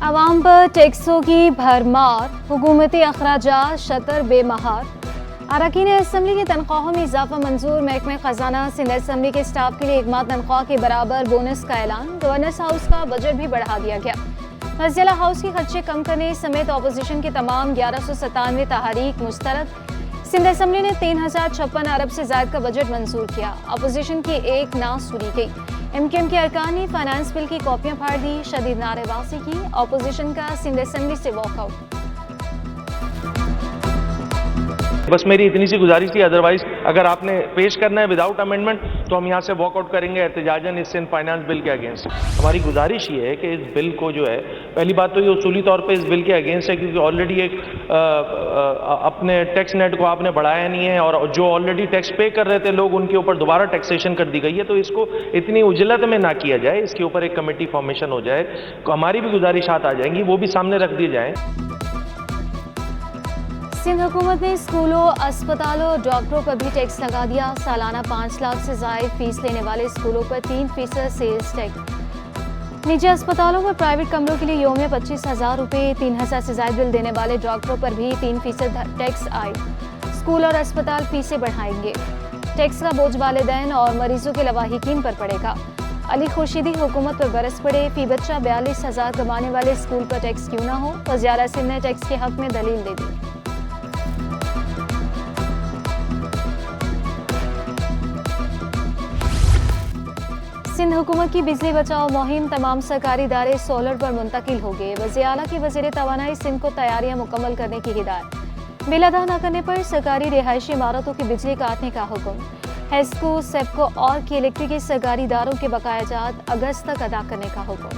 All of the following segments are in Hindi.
आवाम पर टैक्सों की भरमार, हुकूमती अखराजात शतर बेमहार। अरकान असम्बली की तनख्वाहों में इजाफा मंजूर। महकमे खजाना सिंध असम्बली के स्टाफ के लिए एक माह तनख्वाह के बराबर बोनस का ऐलान। गवर्नर्स हाउस का बजट भी बढ़ा दिया गया। वज़ीर हाउस के खर्चे कम करने समेत अपोजिशन के तमाम 1197 तहरीक मुस्तरद। सिंध असम्बली ने 3056 अरब से ज़ायद का बजट मंजूर किया। अपोजिशन की एक ना सुनी गई। MKM के अरकान ने फाइनेंस बिल की कॉपियां फाड़ दी। शदीद नारेबाजी की। अपोजिशन का सिंध असम्बली से वॉकआउट। बस मेरी इतनी सी गुजारिश थी, अदरवाइज अगर आपने पेश करना है विदाउट अमेंडमेंट तो हम यहाँ से वॉकआउट करेंगे एहतजाजन इस सिंध फाइनेंस बिल के अगेंस्ट। हमारी गुजारिश ये है कि इस बिल को जो है, पहली बात तो ये उसूली तौर पे इस बिल के अगेंस्ट है क्योंकि ऑलरेडी एक अपने टैक्स नेट को आपने बढ़ाया नहीं है और जो ऑलरेडी टैक्स पे कर रहे थे लोग उनके ऊपर दोबारा टैक्सेशन कर दी गई है। तो इसको इतनी उजलत में ना किया जाए, इसके ऊपर एक कमेटी फॉर्मेशन हो जाए। तो हमारी भी गुजारिशात आ जाएंगी, वो भी सामने रख दी जाए। सिंध हुकूमत ने स्कूलों, अस्पतालों और डॉक्टरों पर भी टैक्स लगा दिया। सालाना 5 लाख से ज़ायद फीस लेने वाले स्कूलों पर 3% सेल्स टैक्स। निजी अस्पतालों पर प्राइवेट कमरों के लिए योमिया 25,000 रुपये। 3,000 से ज़ायद बिल देने वाले डॉक्टरों पर भी 3% टैक्स आए। स्कूल और अस्पताल फीसें बढ़ाएंगे। टैक्स का बोझ वालिदैन और मरीजों के लवाहिकीन पर पड़ेगा। अली खुर्शीदी हुकूमत पर बरस पड़े। फी बच्चा 42,000 कमाने वाले स्कूल पर टैक्स क्यों ना हो। वज़ीर सिंध ने टैक्स के हक में दलील दे दी। सिंध हुकूमत की बिजली बचाओ मुहिम, तमाम सरकारी इदारे सोलर पर मुंतकिल हो गए। वज़ीर आला की वज़ीर तवानाई सिंध को तैयारियां मुकम्मल करने की हिदायत। बिल अदा न करने पर सरकारी रिहायशी इमारतों की बिजली काटने का हुक्म। हेस्को, सेप्को और की इलेक्ट्रिक के सरकारी इदारों के बकायाजात अगस्त तक अदा करने का हुक्म।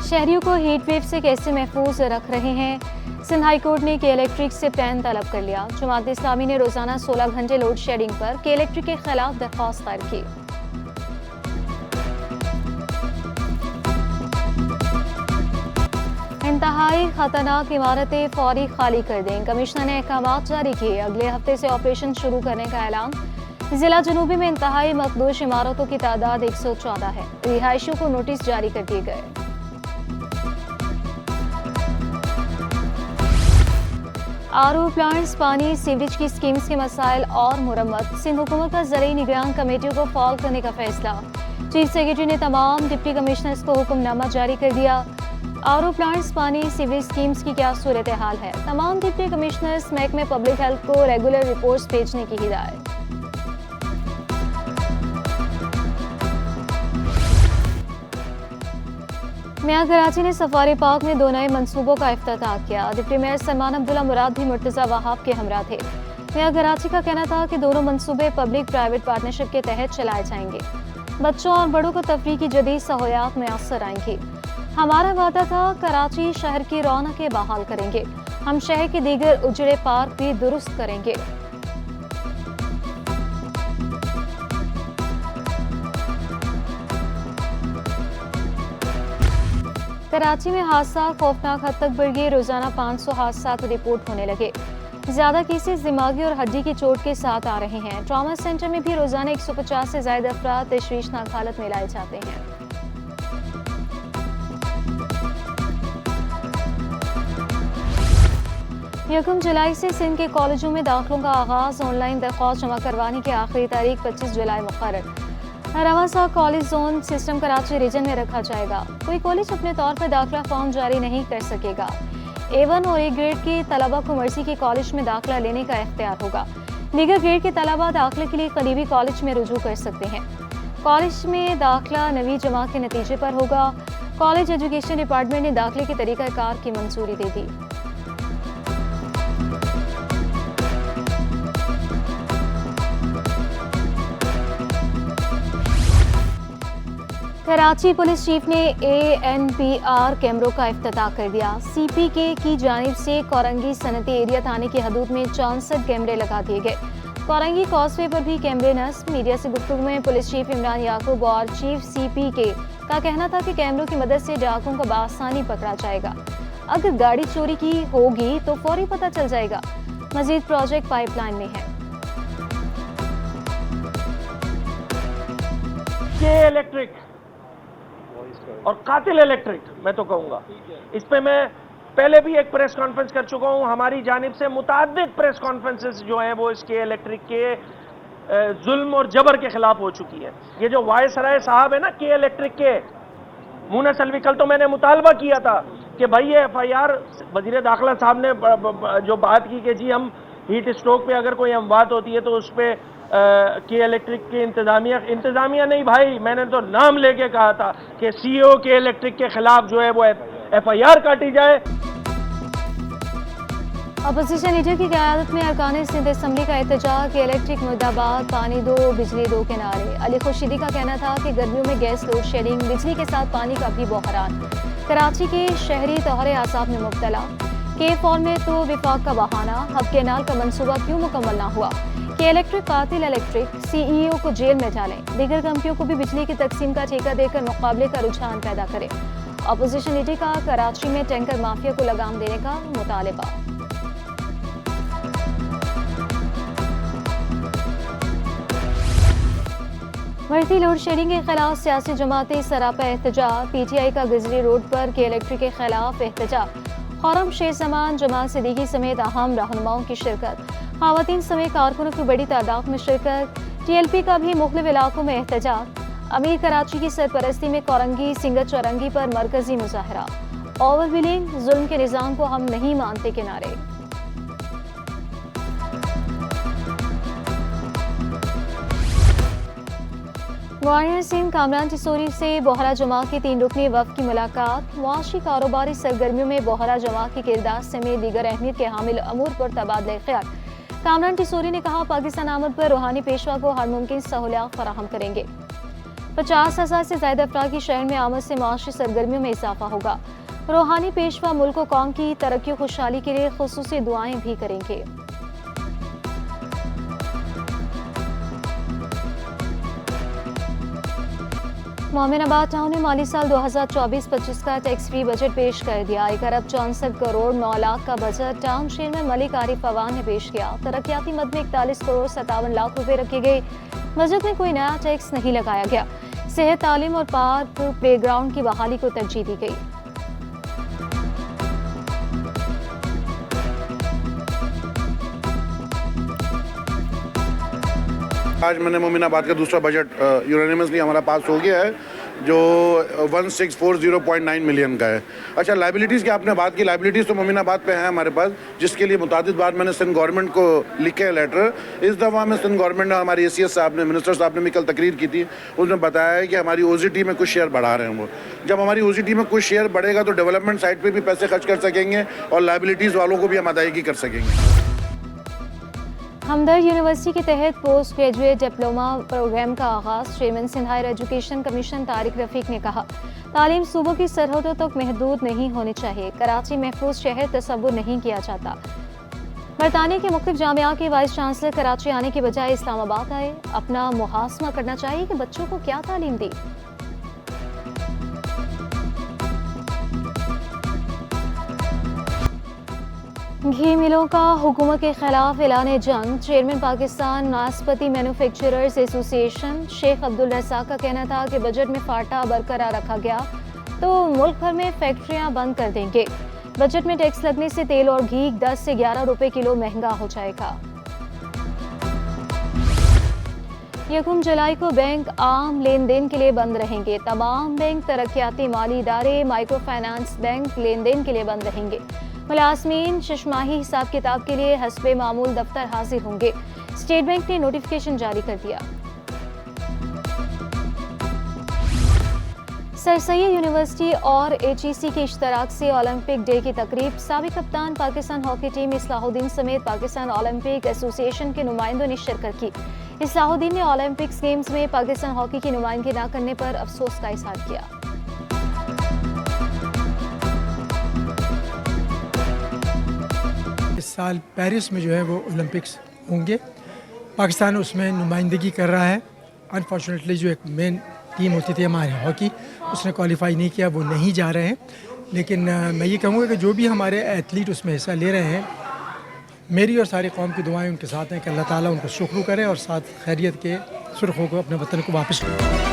शहरियों को हीट वेव से कैसे महफूज रख रहे हैं। सिंध हाई कोर्ट ने के इलेक्ट्रिक से पैन तलब कर लिया। जमात इस्लामी ने रोजाना 16 घंटे लोड शेडिंग पर के इलेक्ट्रिक के खिलाफ दरख्वास्त दायर की। इंतहाई खतरनाक इमारतें फौरी खाली कर दें। कमिश्नर ने अहकामात जारी किए। अगले हफ्ते से ऑपरेशन शुरू करने का ऐलान। जिला जनूबी में इंतहाई मकदूश इमारतों की तादाद 114 है। रिहायशियों को नोटिस जारी कर दिए गए। आरओ प्लांट्स, पानी, सीवरेज की स्कीम्स के मसाइल और मुरम्मत। सिंध हुकूमत का ज़रूरी निगरान कमेटियों को फॉल करने का फैसला। चीफ सेक्रेटरी ने तमाम डिप्टी कमिश्नर्स को हुक्मनामा जारी कर दिया। आरओ प्लांट्स, पानी, सीवरेज स्कीम्स की क्या सूरत हाल है। तमाम डिप्टी कमिश्नर्स महकमे पब्लिक हेल्थ को रेगुलर रिपोर्ट्स भेजने की हिदायत। मियां कराची ने सफारी पार्क में 2 नए मंसूबों का इफ्तिताह किया। डिप्टी मेयर सलमान अब्दुल्ला मुराद भी मुर्तज़ा वहाब के हमरा थे। मियां कराची का कहना था कि दोनों मंसूबे पब्लिक प्राइवेट पार्टनरशिप के तहत चलाए जाएंगे। बच्चों और बड़ों को तफरीह की जदीद सहूलियात मैसर आएंगी। हमारा वादा था कराची शहर की रौनकें बहाल करेंगे। हम शहर के दीगर उजड़े पार्क भी दुरुस्त करेंगे। कराची में हादसा खौफनाक हद तक बढ़ गए। रोजाना 500 हादसा रिपोर्ट होने लगे। ज्यादा केसेस दिमागी और हड्डी की चोट के साथ आ रहे हैं। ट्रॉमा सेंटर में भी रोजाना 150 से ज्यादा अफराद तशवीशनाक हालत में लाए जाते हैं। यकम जुलाई से सिंध के कॉलेजों में दाखिलों का आगाज। ऑनलाइन दरख्वास्त जमा करवाने की आखिरी तारीख 25 जुलाई मुकर्रर। रवा सा college zone system Karachi region में रखा जाएगा। कोई कॉलेज अपने तौर पर दाखिला फॉर्म जारी नहीं कर सकेगा। A1 और A ग्रेड के तलबा को मर्जी के कॉलेज में दाखिला लेने का इख्तियार होगा। दीगर ग्रेड के तलबा दाखिले के लिए करीबी कॉलेज में रुजू कर सकते हैं। कॉलेज में दाखिला 9वीं जमात के नतीजे पर होगा। कॉलेज एजुकेशन डिपार्टमेंट ने दाखिले के तरीक़ाकार की मंजूरी दे दी। कराची पुलिस चीफ ने ANPR कैमरों का इफ्तिताह कर दिया। CPK की जानिब से कोरंगी सनती एरिया थाने की हदूद में 64 कैमरे लगा दिए गए। कोरंगी कॉजवे पर भी कैमरे नस्ब। मीडिया से गुफ्तगू में पुलिस चीफ इमरान याकूब और चीफ CPK का कहना था कि कैमरों की मदद से डाकुओं को बआसानी पकड़ा जाएगा। अगर गाड़ी चोरी की होगी तो फौरी पता चल जाएगा। मजीद प्रोजेक्ट पाइपलाइन में है। के इलेक्ट्रिक और कातिल इलेक्ट्रिक, मैं तो कहूँगा इस पे मैं पहले भी एक प्रेस कॉन्फ्रेंस कर चुका हूँ। हमारी जानिब से मुताद्दिद प्रेस कॉन्फ्रेंसेस जो हैं वो इसके इलेक्ट्रिक के जुल्म और जबर के खिलाफ हो चुकी है। ये जो वायसराय साहब है ना के इलेक्ट्रिक के मुना सलवी, कल तो मैंने मुतालबा किया था कि भाई ये FIR, वजीर दाखिला साहब ने जो बात की कि जी हम हीट स्ट्रोक पे अगर कोई अमवात होती है तो उस पर के इलेक्ट्रिक के इंतजामिया नहीं भाई, मैंने तो नाम लेके कहा था कि CEO के इलेक्ट्रिक के खिलाफ जो है वो FIR काटी जाए। अपोजिशन लीडर की क़यादत में अरकान सिंध असम्बली का एहतजाज के इलेक्ट्रिक मुर्दाबाद, पानी दो बिजली दो के नारे। अली खुर्शीदी का कहना था कि गर्मियों में गैस लोड शेडिंग, बिजली के साथ पानी का भी बहरान। कराची के शहरी तोहरे आसाब में मुब्तला। के फॉर्म में तो विफाक का बहाना, हब केनाल का मंसूबा क्यों मुकम्मल ना हुआ। कि इलेक्ट्रिक कातिल इलेक्ट्रिक, CEO को जेल में डालें, दीगर कंपनियों को भी बिजली की तकसीम का ठेका देकर मुकाबले का रुझान पैदा करें। अपोजिशन लीडर का कराची में टैंकर माफिया को लगाम देने का मुतालबा। बढ़ती लोड शेडिंग के खिलाफ सियासी जमातें सरापा एहतजाज। PTI का गुजरी रोड पर के इलेक्ट्रिक के खिलाफ एहतजाज। खौरम शेख जमान, जमात सिद्दीकी समेत अहम रहनुमाओं की शिरकत। ख़वातीन समेत कारकुनों की बड़ी तादाद में शिरकत। TLP का भी मुख्तलिफ इलाकों में एहतजाज। अमीर कराची की सरपरस्ती में कोरंगी सिंगत चौरंगी पर मरकजी मुजाहरा। ओवरव्हीलिंग, जुल्म के निज़ाम को हम नहीं मानते के नारे। गवर्नर सिंह कामरान टिसोरी से बोहरा जमात की 3 रुकनी वफ़द की मुलाकात। मुआशी कारोबारी सरगर्मियों में बोहरा जमात की किरदार समेत दीगर अहमियत के हामिल अमूर पर तबादला ख्याल। कामरान टिसोरी ने कहा, पाकिस्तान आमद पर रूहानी पेशवा को हर मुमकिन सहूलियात फराहम करेंगे। 50,000 से ज़्यादा अफराद की शहर में आमद से मुआशी सरगर्मियों में इजाफा होगा। रूहानी पेशवा मुल्क व कौम की तरक्की खुशहाली के लिए खुसूसी दुआएं भी करेंगे। मोमिनाबाद टाउन में माली साल 2024-25 का टैक्स फ्री बजट पेश कर दिया। 1 अरब 64 करोड़ 9 लाख का budget town chairman Malik Arif Awan ने पेश किया। तरक्याती मद में 41 करोड़ 57 लाख रुपए रखे गए। बजट में कोई नया टैक्स नहीं लगाया गया। सेहत, तालीम और पार्क प्लेग्राउंड की बहाली को तरजीह दी गई। आज मैंने मोमिनाबाद का दूसरा बजट यूनानिमसली हमारा पास हो गया है, जो 1640.9 मिलियन का है। अच्छा, लाइबिलिटीज़ की आपने बात की, लाइबिलिटीज़ तो मोमिनाबाद पे है हमारे पास, जिसके लिए मुतादिद बार मैंने सिंध गवर्नमेंट को लिखे है लेटर। इस दफ़ा में सिंध गवर्नमेंट ने, हमारे ACS साहब ने, मिनिस्टर साहब ने भी कल तकरीर की थी, उसने बताया है कि हमारी OZT में कुछ शेयर बढ़ा रहे हैं वो। जब हमारी OZT में कुछ शेयर बढ़ेगा तो डेवलपमेंट साइड पर भी पैसे खर्च कर सकेंगे और लाइबिलिटीज़ वालों को भी हम अदायगी कर सकेंगे। हमदर्द यूनिवर्सिटी के तहत पोस्ट ग्रेजुएट डिप्लोमा प्रोग्राम का आगाज़। Chairman Sindh higher education commission Tariq Rafiq ने कहा, तालीम सूबों की सरहदों तक महदूद नहीं होनी चाहिए। कराची महफूज शहर तस्वुर नहीं किया जाता। बरतानिया के मुख्तलिफ जामिया के वाइस चांसलर कराची आने के बजाय इस्लामाबाद आए। अपना मुहासमा करना चाहिए कि बच्चों को क्या तालीम दी। घी मिलों का हुकूमत के खिलाफ ऐलान जंग। चेयरमैन पाकिस्तान नाशपाती मैन्युफैक्चरर्स एसोसिएशन शेख अब्दुल रज़ाक का कहना था कि बजट में फाटा बरकरार रखा गया तो मुल्क भर में फैक्ट्रियां बंद कर देंगे। बजट में टैक्स लगने से तेल और घी 10 से 11 रुपए किलो महंगा हो जाएगा। 1 जुलाई को बैंक आम लेन देन के लिए बंद रहेंगे। तमाम बैंक, तरक्याती माली इदारे, माइक्रो फाइनेंस बैंक लेन देन के लिए बंद रहेंगे। मुलाजमीन शशमाही हिसाब किताब के लिए हस्बे मामूल दफ्तर हाजिर होंगे। स्टेट बैंक ने नोटिफिकेशन जारी कर दिया। सर सैयद यूनिवर्सिटी और HEC के इश्तराक से ओलंपिक डे की तकरीब। साबिक कप्तान पाकिस्तान हॉकी टीम इस्लाहुद्दीन समेत पाकिस्तान ओलंपिक एसोसिएशन के नुमाइंदों ने शिरकत की। इस्लाहुद्दीन ने ओलंपिक गेम्स में पाकिस्तान हॉकी की नुमाइंदगी न करने पर अफसोस का इजहार किया। इस साल पेरिस में जो है वो ओलंपिक्स होंगे। पाकिस्तान उसमें नुमाइंदगी कर रहा है। अनफॉर्चुनेटली जो एक मेन टीम होती थी हमारी हॉकी, उसने क्वालिफाई नहीं किया, वो नहीं जा रहे हैं। लेकिन मैं ये कहूँगा कि जो भी हमारे एथलीट उसमें हिस्सा ले रहे हैं, मेरी और सारी कौम की दुआएं उनके साथ हैं कि अल्लाह ताला उनको शुक्र करे और साथ खैरियत के सुर्खों को अपने वतन को वापस करें।